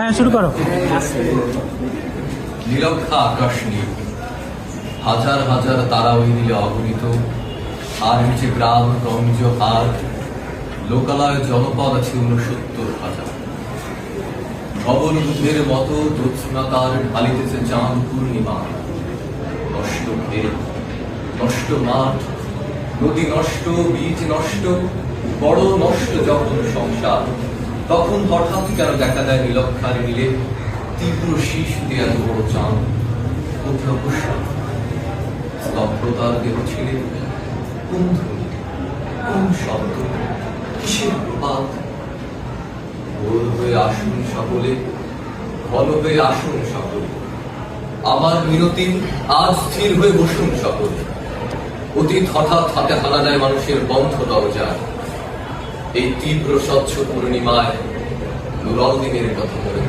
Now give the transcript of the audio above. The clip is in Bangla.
হ্যাঁ, শুরু করো। নীলক্ষা আকাশ নীল, হাজার হাজার তারা ওই নীলে অগণিত, আর নিচে গ্রাম গঞ্জ হাট, লোকালয় জনপদ আছে ৬৯,০০০। ধবল বুধের মতো জ্যোৎস্নাকার ঢালিতেছে চাঁদ পূর্ণিমা। নষ্ট ক্ষেত, নষ্ট মাঠ, নদী নষ্ট, বীজ নষ্ট, বড় নষ্ট যখন সংসার, তখন হঠাৎ কেন দেখা দেয় নীলক্ষার নীলে তীব্র শিশুতে এত বড় চাঁদ। কোথাও স্তব্ধতার দেহ ছিঁড়ে কোন ধ্বনি, কোন শব্দ, কিসের প্রপাত? ভোর হয়ে আসুন সকলে, বল হয়ে আসুন সকলে, আমার মিনতি আজ স্থির হয়ে বসুন সকলে। অতীত হঠাৎ হাতে হানা দেয় মানুষের বন্ধ দরজায়। এই তীব্র স্বচ্ছ পূর্ণিমায় নুরুদ্দিনের কথা মনে